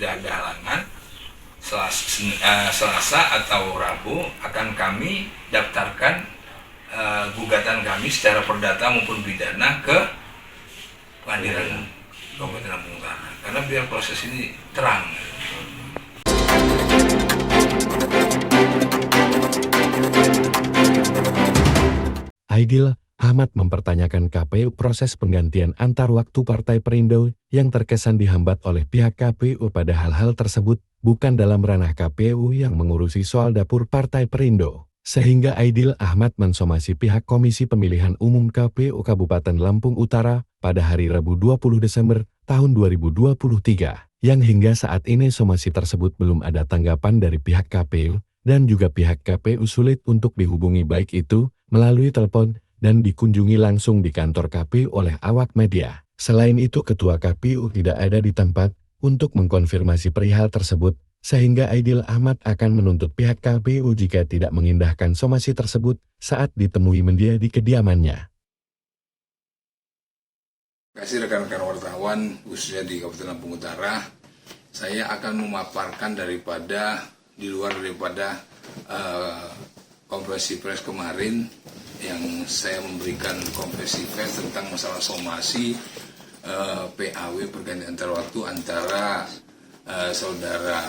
tidak ada halangan, Selasa atau Rabu akan kami daftarkan gugatan kami secara perdata maupun pidana ke pengadilan Kabupaten Lampung Utara, karena biar proses ini terang. Aidil Ahmad mempertanyakan KPU proses penggantian antar waktu Partai Perindo yang terkesan dihambat oleh pihak KPU, padahal hal tersebut bukan dalam ranah KPU yang mengurusi soal dapur Partai Perindo. Sehingga Aidil Ahmad mensomasi pihak Komisi Pemilihan Umum KPU Kabupaten Lampung Utara pada hari Rabu 20 Desember tahun 2023, yang hingga saat ini somasi tersebut belum ada tanggapan dari pihak KPU, dan juga pihak KPU sulit untuk dihubungi baik itu melalui telepon dan dikunjungi langsung di kantor KPU oleh awak media. Selain itu, Ketua KPU tidak ada di tempat untuk mengkonfirmasi perihal tersebut, sehingga Aidil Ahmad akan menuntut pihak KPU jika tidak mengindahkan somasi tersebut saat ditemui media di kediamannya. Terima kasih rekan-rekan wartawan, khususnya di Kabupaten Lampung Utara. Saya akan memaparkan di luar daripada konferensi pers kemarin yang saya memberikan konferensi pers tentang masalah somasi PAW pergantian antar waktu antara saudara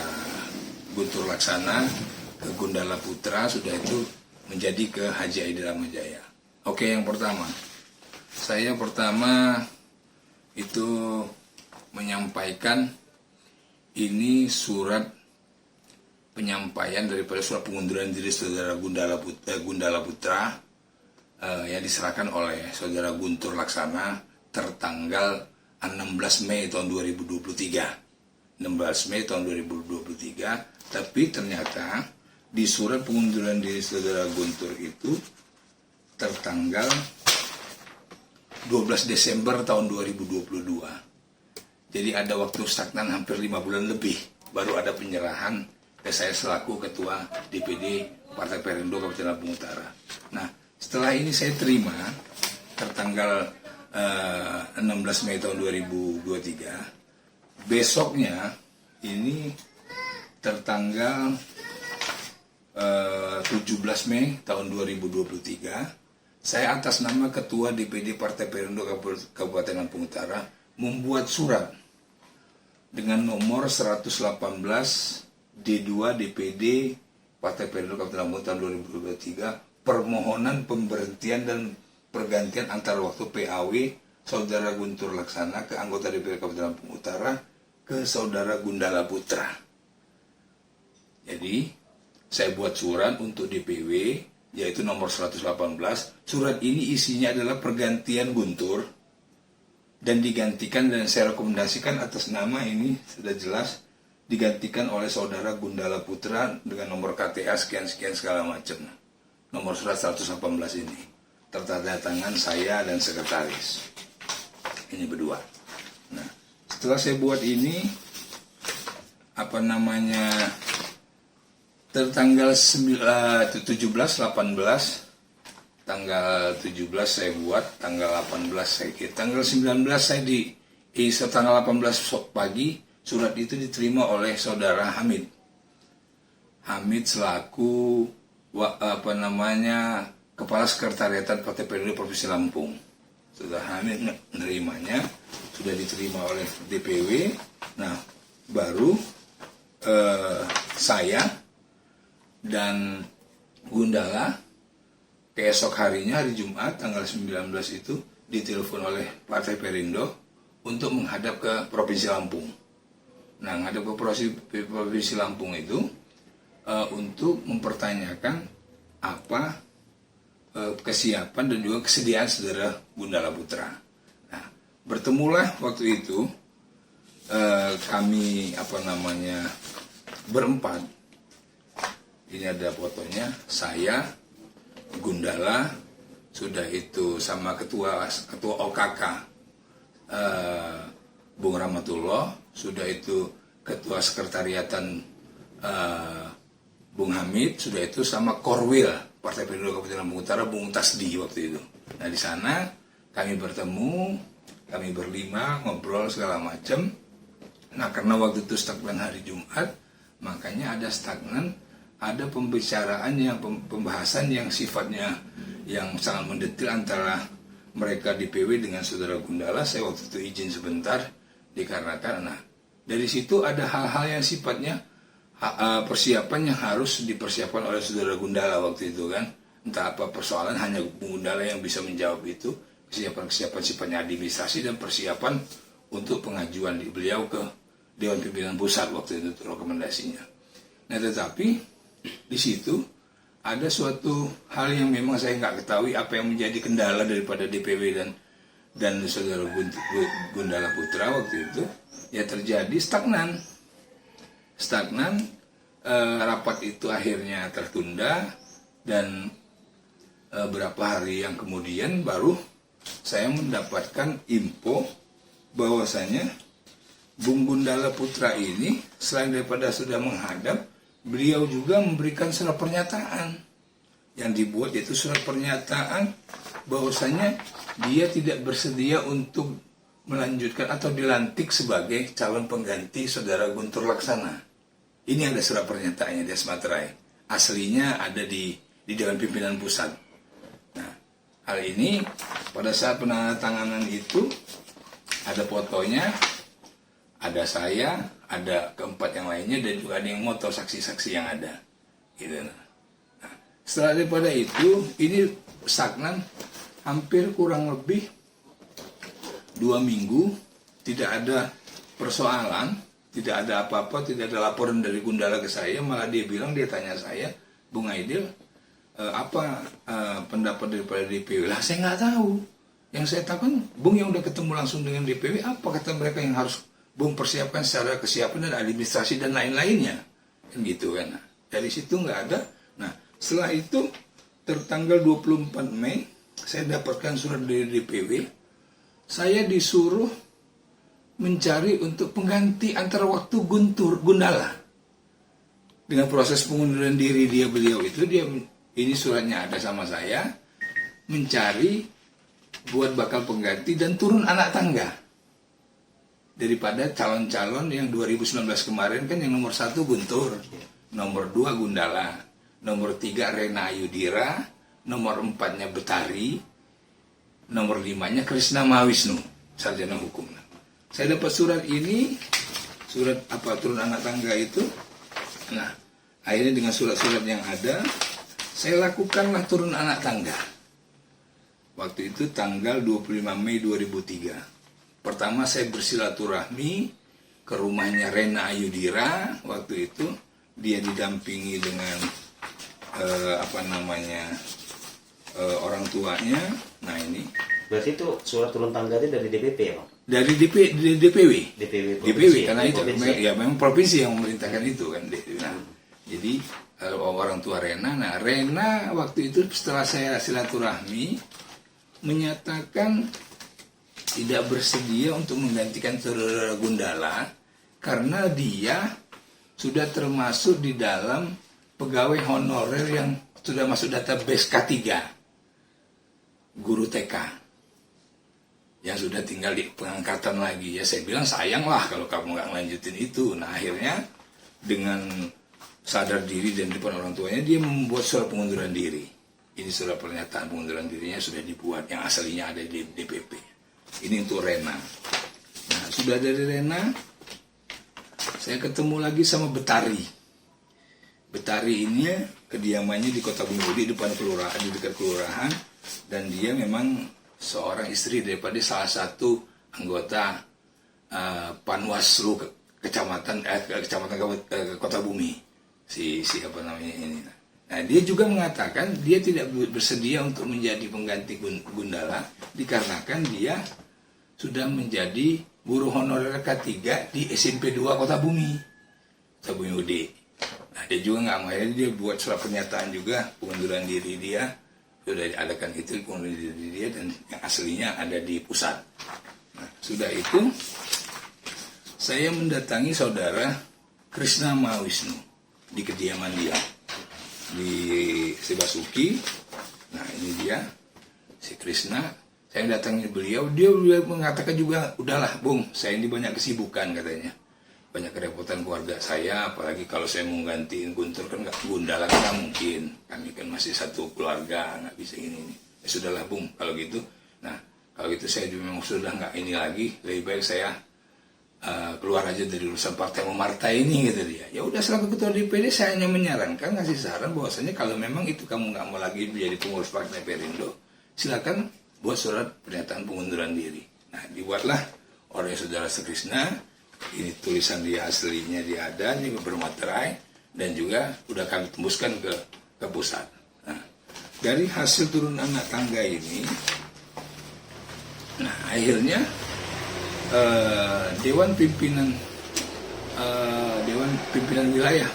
Guntur Laksana ke Gundala Putra, sudah itu menjadi ke Haji Aidil Ahmad Jaya. Oke, yang pertama, saya itu menyampaikan ini surat penyampaian daripada surat pengunduran diri saudara Gundala Putra yang diserahkan oleh saudara Guntur Laksana tertanggal 16 Mei tahun 2023. 16 Mei tahun 2023, tapi ternyata di surat pengunduran diri saudara Guntur itu tertanggal 12 Desember tahun 2022. Jadi ada waktu stagnan hampir 5 bulan lebih baru ada penyerahan ke saya selaku Ketua DPD Partai Perindo Kabupaten Lampung Utara. Nah, setelah ini saya terima tertanggal 16 Mei tahun 2023. Besoknya ini tertanggal 17 Mei tahun 2023, saya atas nama Ketua DPD Partai Perindo Kabupaten Lampung Utara membuat surat dengan nomor 118 D2 DPD Partai Perindo Kabupaten Lampung tahun 2023, permohonan pemberhentian dan pergantian antar waktu PAW saudara Guntur Laksana ke anggota DPD Kabupaten Lampung Utara ke saudara Gundala Putra. Jadi saya buat surat untuk DPW yaitu nomor 118. Surat ini isinya adalah pergantian Guntur dan digantikan, dan saya rekomendasikan atas nama ini sudah jelas digantikan oleh saudara Gundala Putra dengan nomor KTA sekian-sekian segala macam. Nomor surat 118 ini tertanda tangan saya dan sekretaris. Ini berdua. Nah, setelah saya buat ini tertanggal 17, 18, tanggal 17 saya buat, tanggal 18 saya kira, tanggal 19 saya tanggal 18 pagi surat itu diterima oleh saudara Hamid selaku Kepala Sekretariatan Partai Perindo Provinsi Lampung. Saudara Hamid menerimanya, sudah diterima oleh DPW. Nah, baru saya dan Gundala keesok harinya, hari Jumat tanggal 19 itu ditelepon oleh Partai Perindo untuk menghadap ke Provinsi Lampung. Nah, menghadap ke Provinsi Lampung itu untuk mempertanyakan apa kesiapan dan juga kesediaan saudara Gundala Putra. Nah, bertemulah waktu itu kami berempat. Ini ada fotonya, saya, Gundala, sudah itu sama ketua OKK Bung Rahmatullah, sudah itu ketua sekretariatan Bung Hamid, sudah itu sama Korwil Partai Perindo Kabupaten Lampung Utara Bung Tasdi waktu itu. Nah, di sana kami bertemu, kami berlima ngobrol segala macam. Nah, karena waktu itu stagnan hari Jumat, makanya ada stagnan, ada pembicaraan yang pembahasan yang sifatnya yang sangat mendetil antara mereka DPW dengan saudara Gundala. Saya waktu itu izin sebentar dikarenakan, nah dari situ ada hal-hal yang sifatnya persiapan yang harus dipersiapkan oleh saudara Gundala waktu itu kan. Entah apa persoalan, hanya Gundala yang bisa menjawab itu. Kesiapan sifatnya administrasi dan persiapan untuk pengajuan beliau ke Dewan Pimpinan Pusat waktu itu rekomendasinya. Nah, tetapi di situ ada suatu hal yang memang saya nggak ketahui apa yang menjadi kendala daripada DPW dan saudara Gundala Putra waktu itu. Ya terjadi stagnan. Rapat itu akhirnya tertunda dan berapa hari yang kemudian baru saya mendapatkan info bahwasanya Bung Gundala Putra ini selain daripada sudah menghadap, beliau juga memberikan surat pernyataan yang dibuat, yaitu surat pernyataan bahwasanya dia tidak bersedia untuk melanjutkan atau dilantik sebagai calon pengganti saudara Guntur Laksana. Ini ada surat pernyataannya di Asmaterai. Aslinya ada di Dewan Pimpinan Pusat. Nah, hal ini pada saat penandatanganan itu ada fotonya, ada saya, ada keempat yang lainnya, dan juga ada yang moto saksi-saksi yang ada. Gitu. Nah, setelah daripada itu, ini stagnan hampir kurang lebih 2 minggu, tidak ada persoalan, tidak ada apa-apa, tidak ada laporan dari Gundala ke saya, malah dia tanya saya, Bung Aidil, apa pendapat daripada DPW? Lah saya nggak tahu. Yang saya tahu kan, Bung yang udah ketemu langsung dengan DPW, apa kata mereka yang harus Bung persiapkan secara kesiapan dan administrasi dan lain-lainnya, kan gitu kan. Nah, dari situ nggak ada. Nah, setelah itu tertanggal 24 Mei saya dapatkan surat dari DPW. Saya disuruh mencari untuk pengganti antara waktu Gundala. Dengan proses pengunduran diri beliau itu, ini suratnya ada sama saya, mencari buat bakal pengganti dan turun anak tangga daripada calon-calon yang 2019 kemarin kan, yang nomor 1 Guntur, nomor 2 Gundala, nomor 3 Rena Ayudira, nomor 4-nya Betari, nomor 5-nya Krisna Mahawisnu, sarjana hukum. Saya dapat surat ini, surat apa turun anak tangga itu. Nah, akhirnya dengan surat-surat yang ada, saya lakukanlah turun anak tangga. Waktu itu tanggal 25 Mei 2003. Pertama saya bersilaturahmi ke rumahnya Rena Ayudira. Waktu itu dia didampingi dengan orang tuanya. Nah ini. Berarti itu surat turun tangga itu dari DPP ya, Pak? Dari DPW. DPW karena itu ya memang provinsi yang memerintahkan itu kan. Nah, jadi orang tua Rena. Nah, Rena waktu itu setelah saya silaturahmi menyatakan tidak bersedia untuk menggantikan saudara Gundala karena dia sudah termasuk di dalam pegawai honorer yang sudah masuk database K3, guru TK, yang sudah tinggal di pengangkatan lagi. Ya saya bilang sayanglah kalau kamu nggak ngelanjutin itu. Nah akhirnya dengan sadar diri dan di depan orang tuanya dia membuat surat pengunduran diri. Ini surat pernyataan pengunduran dirinya sudah dibuat, yang aslinya ada di DPP. Ini untuk Rena. Nah, sudah dari Rena, saya ketemu lagi sama Betari. Betari ini kediamannya di Kota Bumi, di depan kelurahan, di dekat kelurahan, dan dia memang seorang istri daripada salah satu anggota Panwaslu kecamatan Kota Bumi, si apa namanya ini. Nah, dia juga mengatakan dia tidak bersedia untuk menjadi pengganti Gundala dikarenakan dia sudah menjadi guru honorer K3 di SMP 2 Kota Bumi UD. Nah, dia juga nggak mau, dia buat surat pernyataan juga pengunduran diri dia, sudah diadakan itu pengunduran diri dia, dan yang aslinya ada di pusat. Nah, sudah itu saya mendatangi saudara Krisna Mahawisnu di kediaman dia di Sebasuki. Nah ini dia si Krisna. Saya datangi beliau, dia mengatakan juga, udahlah Bung, saya ini banyak kesibukan katanya. banyak kerepotan keluarga saya, apalagi kalau saya mau gantiin Guntur kan nggak, Gundala kan nggak mungkin, kami kan masih satu keluarga, nggak bisa ini. Ya sudahlah Bung, kalau gitu. Nah, kalau gitu saya memang sudah nggak ini lagi, lebih baik saya keluar aja dari urusan partai memartai ini, gitu dia. Ya udah, selaku ketua DPD saya hanya menyarankan, ngasih saran bahwasanya kalau memang itu kamu nggak mau lagi menjadi pengurus partai Perindo, silakan buat surat pernyataan pengunduran diri. Nah, dibuatlah oleh saudara Sukrisna. Ini tulisan dia aslinya dia ada, ini bermaterai, dan juga udah kami tembuskan ke pusat. Nah, dari hasil turun anak tangga ini, nah akhirnya Dewan Pimpinan Wilayah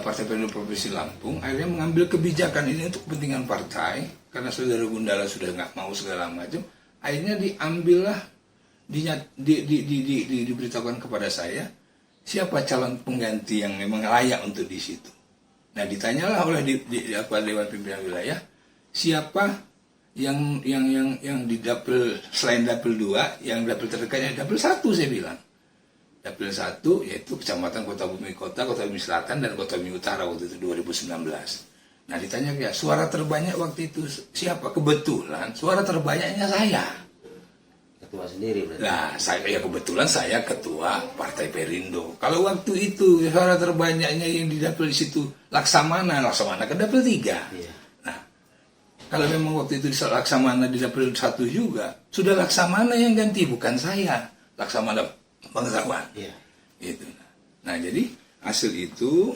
Partai Perindo Provinsi Lampung akhirnya mengambil kebijakan ini untuk kepentingan partai, karena saudara Gundala sudah nggak mau segala macam. Akhirnya diambillah, diberitahukan kepada saya siapa calon pengganti yang memang layak untuk di situ. Nah, ditanyalah oleh Dewan Pimpinan Wilayah siapa yang di dapil, selain dapil 2, yang dapil terdekatnya dapil 1, saya bilang. Dapil 1 yaitu Kecamatan Kota Bumi Kota, Kota Bumi Selatan, dan Kota Bumi Utara waktu itu 2019. Nah, ditanya ya, suara terbanyak waktu itu siapa? Kebetulan suara terbanyaknya saya. Ketua sendiri berarti. Nah, kebetulan saya ketua Partai Perindo. Kalau waktu itu suara terbanyaknya yang di dapil di situ Laksamana ke dapil 3. Iya. Nah, kalau memang waktu itu Laksamana di dapil 1 juga, sudah Laksamana yang ganti, bukan saya. Laksamana bangsawan. Iya. Itu. Nah, jadi hasil itu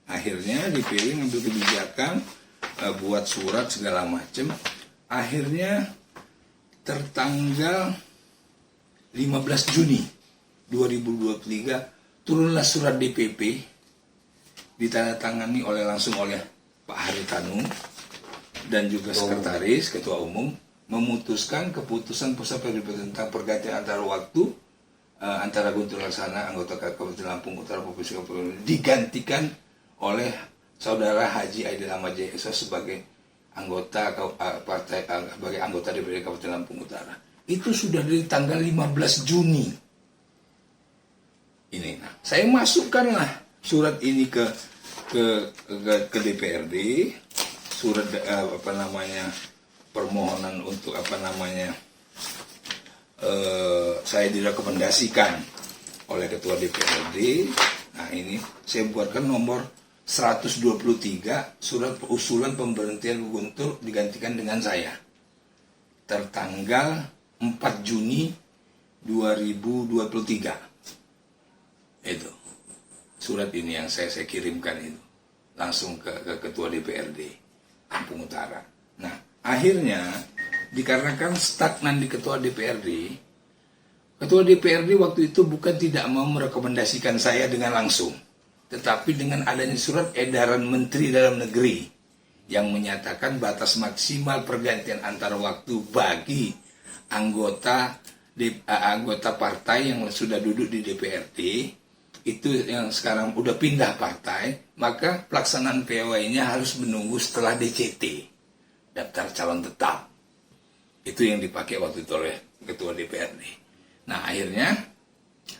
akhirnya DPD ngambil kebijakan, buat surat segala macam. Akhirnya tertanggal 15 Juni 2023 turunlah surat DPP, ditandatangani langsung oleh Pak Haritanu dan juga sekretaris ketua umum, memutuskan keputusan pusat tentang pergantian antar waktu antara Guntur Laksana, anggota Kabupaten Lampung Utara Provinsi Kabupaten, digantikan oleh saudara Haji Aidil Ahmad Jaya sebagai anggota partai, sebagai anggota DPD Kabupaten Lampung Utara. Itu sudah dari tanggal 15 Juni. Ini, nah, saya masukkanlah surat ini ke DPRD, surat permohonan untuk saya direkomendasikan oleh ketua DPRD. Nah, ini saya buatkan nomor 123, surat usulan pemberhentian Guntur digantikan dengan saya, tertanggal 4 Juni 2023. Itu surat ini yang saya kirimkan itu langsung ke ketua DPRD Lampung Utara. Nah, akhirnya dikarenakan stagnan di ketua DPRD waktu itu bukan tidak mau merekomendasikan saya dengan langsung, tetapi dengan adanya surat edaran Menteri Dalam Negeri yang menyatakan batas maksimal pergantian antar waktu bagi anggota partai yang sudah duduk di DPRD itu yang sekarang udah pindah partai, maka pelaksanaan PAW-nya harus menunggu setelah DCT, daftar calon tetap. Itu yang dipakai waktu itu oleh ketua DPRD. Nah, akhirnya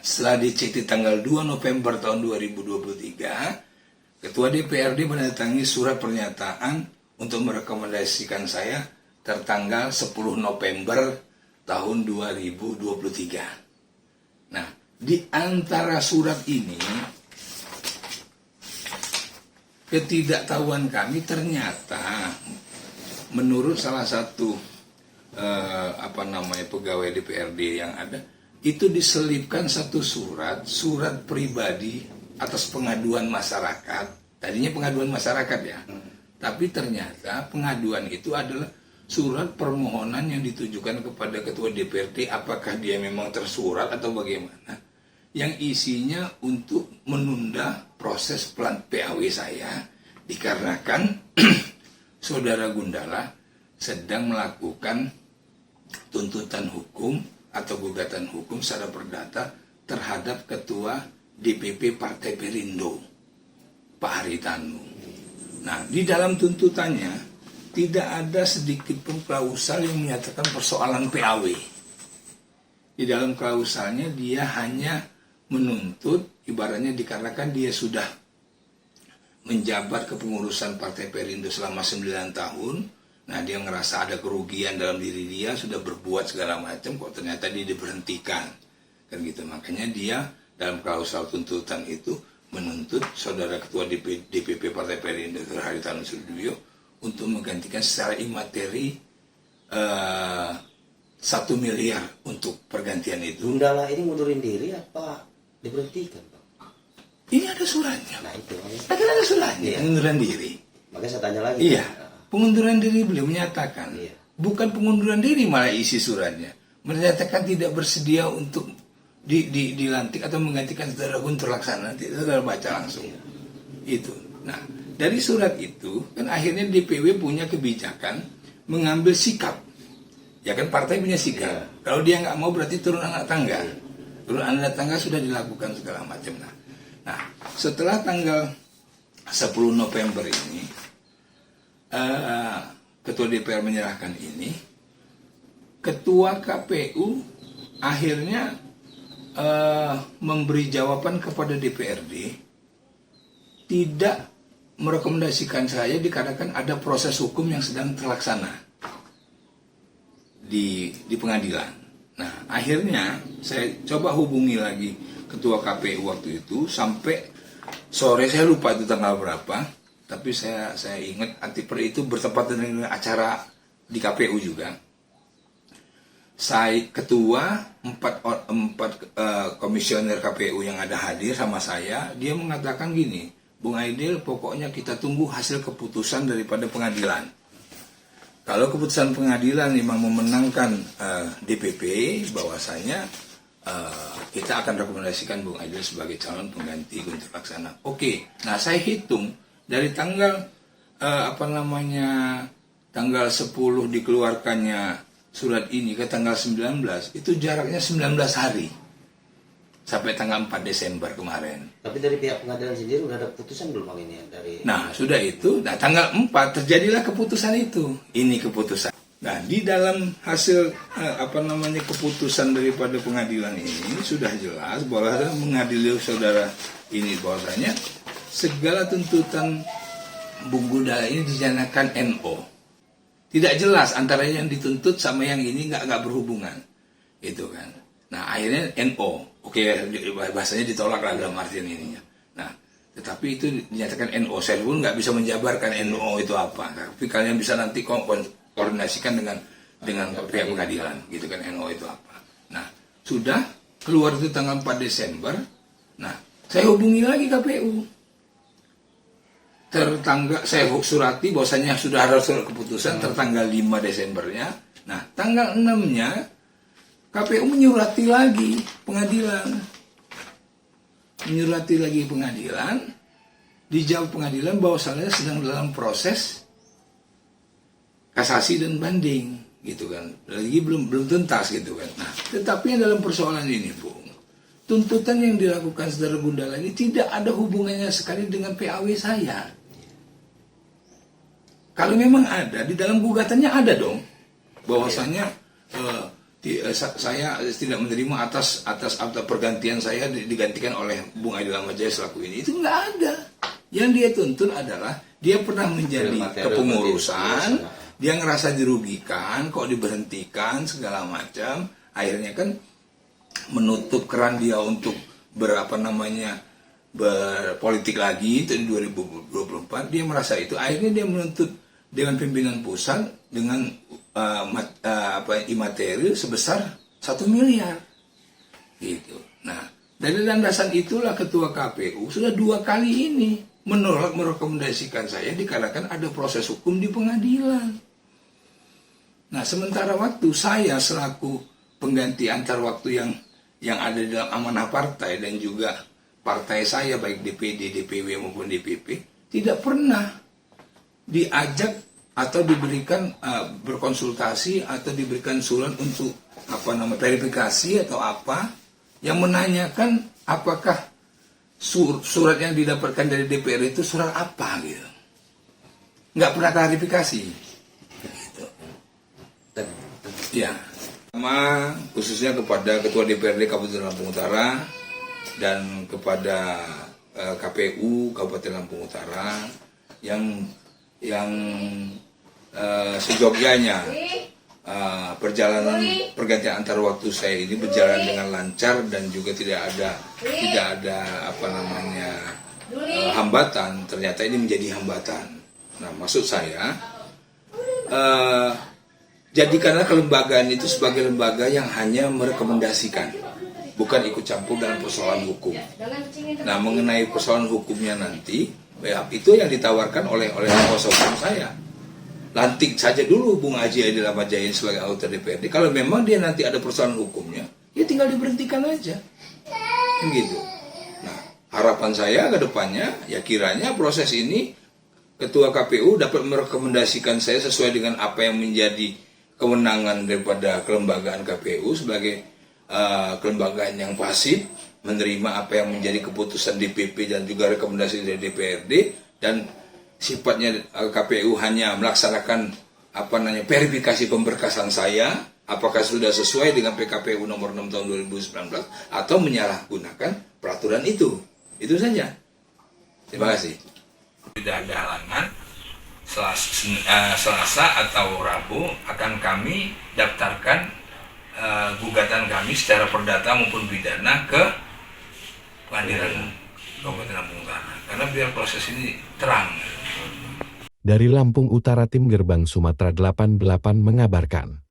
setelah DCT tanggal 2 November tahun 2023, ketua DPRD mendatangi surat pernyataan untuk merekomendasikan saya tertanggal 10 November tahun 2023. Nah, di antara surat ini, ketidaktahuan kami ternyata menurut salah satu pegawai DPRD yang ada, itu diselipkan satu surat pribadi atas pengaduan masyarakat. Tadinya pengaduan masyarakat ya, tapi ternyata pengaduan itu adalah surat permohonan yang ditujukan kepada ketua DPRD, apakah dia memang tersurat atau bagaimana, yang isinya untuk menunda proses PAW saya, dikarenakan saudara Gundala sedang melakukan tuntutan hukum atau gugatan hukum secara perdata terhadap ketua DPP Partai Perindo, Pak Haritanu. Nah, di dalam tuntutannya tidak ada sedikit pun klausal yang menyatakan persoalan PAW. Di dalam klausalnya dia hanya menuntut, ibaratnya dikarenakan dia sudah menjabat kepengurusan Partai Perindo selama 9 tahun. Nah, dia ngerasa ada kerugian dalam diri dia, sudah berbuat segala macam, kok ternyata dia diberhentikan. Kan gitu. Makanya dia dalam klausul tuntutan itu menuntut saudara ketua DPP Partai Perindo Haritanu Sudibyo untuk menggantikan secara imateri 1 miliar untuk pergantian itu. Gundala ini mundurin diri apa diberhentikan, Pak? Ini ada suratnya. Nah itu. Ada suratnya, Iya. pengunduran diri. Makanya saya tanya lagi. Iya, pengunduran diri beliau menyatakan. Iya. Bukan pengunduran diri malah isi suratnya. Menyatakan tidak bersedia untuk dilantik atau menggantikan saudara Guntur Laksana. Nanti saudara baca langsung. Itu. Nah, dari surat itu kan akhirnya DPW punya kebijakan mengambil sikap. Ya kan partai punya sikap. Iya. Kalau dia nggak mau berarti turun anak tangga. Turun anak tangga sudah dilakukan segala macam. Nah, setelah tanggal 10 November ini, Ketua DPR menyerahkan ini, Ketua KPU akhirnya memberi jawaban kepada DPRD, tidak merekomendasikan saya dikarenakan ada proses hukum yang sedang terlaksana di pengadilan. Nah, akhirnya saya coba hubungi lagi Ketua KPU waktu itu sampai sore, saya lupa itu tanggal berapa, tapi saya ingat Antiper itu bertepatan dengan acara di KPU juga. Saya ketua 4 komisioner KPU yang ada hadir sama saya, dia mengatakan gini, Bung Aidil, pokoknya kita tunggu hasil keputusan daripada pengadilan. Kalau keputusan pengadilan memang memenangkan DPP, bahwasanya kita akan rekomendasikan Bung Aidil sebagai calon pengganti Guntur Laksana. Oke, nah saya hitung dari tanggal tanggal 10 dikeluarkannya surat ini ke tanggal 19, itu jaraknya 19 hari sampai tanggal 4 Desember kemarin. Tapi dari pihak pengadilan sendiri udah ada keputusan belum, Bang, ini dari? Nah, sudah itu. Nah, tanggal 4 terjadilah keputusan itu. Ini keputusan. Nah, di dalam hasil keputusan daripada pengadilan ini sudah jelas bahwa mengadili saudara ini bahwasanya segala tuntutan Bung Gundala ini dijanakan NO. Tidak jelas antara yang dituntut sama yang ini nggak berhubungan. Itu kan. Nah, akhirnya NO. Oke, bahasanya ditolak lah dalam artian ininya. Nah, tetapi itu dinyatakan NO. Saya pun nggak bisa menjabarkan NO itu apa. Tapi kalian bisa nanti koordinasikan dengan pihak pengadilan, gitu kan, NO itu apa. Nah, sudah keluar itu tanggal 4 Desember. Nah, saya hubungi lagi KPU. Saya surati bahwasanya sudah ada surat keputusan tertanggal 5 Desembernya. Nah, tanggal 6-nya KPU menyurati lagi pengadilan. Dijawab pengadilan bahwasanya sedang dalam proses kasasi dan banding, gitu kan. Lagi belum tuntas, gitu kan. Nah, tetapi yang dalam persoalan ini, Bung, tuntutan yang dilakukan saudara Gundala ini tidak ada hubungannya sekali dengan PAW saya. Kalau memang ada, di dalam gugatannya ada dong, bahwasanya saya tidak menerima atas pergantian saya digantikan oleh Bung Aidil Ahmad Jaya selaku ini. Itu nggak ada. Yang dia tuntut adalah dia pernah menjadi kepengurusan, dia ngerasa dirugikan, kok diberhentikan segala macam. Akhirnya kan menutup keran dia untuk berpolitik lagi itu di 2024. Dia merasa itu. Akhirnya dia menuntut dengan pimpinan pusat dengan imateri sebesar 1 miliar. Gitu. Nah, dari landasan itulah Ketua KPU sudah 2 kali ini menolak merekomendasikan saya dikarenakan ada proses hukum di pengadilan. Nah, sementara waktu saya selaku pengganti antar waktu yang ada di dalam amanah partai dan juga partai saya baik DPD, DPW maupun DPP tidak pernah diajak atau diberikan berkonsultasi atau diberikan surat untuk verifikasi atau apa yang menanyakan apakah surat yang didapatkan dari DPR itu surat apa gitu. Nggak pernah klarifikasi. Gitu. Ya, sama khususnya kepada Ketua DPRD Kabupaten Lampung Utara dan kepada KPU Kabupaten Lampung Utara yang sejogjanya perjalanan pergantian antar waktu saya ini berjalan dengan lancar dan juga tidak ada hambatan. Ternyata ini menjadi hambatan. Nah, maksud saya jadikanlah kelembagaan itu sebagai lembaga yang hanya merekomendasikan, bukan ikut campur dalam persoalan hukum. Nah, mengenai persoalan hukumnya nanti, itu yang ditawarkan oleh kuasa hukum saya. Lantik saja dulu Bung Haji Aidil Ahmad Jain sebagai anggota DPRD. Kalau memang dia nanti ada persoalan hukumnya, ya tinggal diberhentikan aja. Kan gitu. Nah, harapan saya ke depannya, ya kiranya proses ini Ketua KPU dapat merekomendasikan saya sesuai dengan apa yang menjadi kewenangan daripada kelembagaan KPU sebagai kelembagaan yang pasif, menerima apa yang menjadi keputusan DPP dan juga rekomendasi dari DPRD, dan sifatnya KPU hanya melaksanakan verifikasi pemberkasan saya apakah sudah sesuai dengan PKPU nomor 6 tahun 2019 atau menyalahgunakan peraturan itu. Itu saja. Terima kasih. Tidak ada halangan, Selasa atau Rabu akan kami daftarkan gugatan kami secara perdata maupun pidana ke Pengadilan Kabupaten Lampung Utara, karena biar proses ini terang. Dari Lampung Utara, Tim Gerbang Sumatera 88 mengabarkan.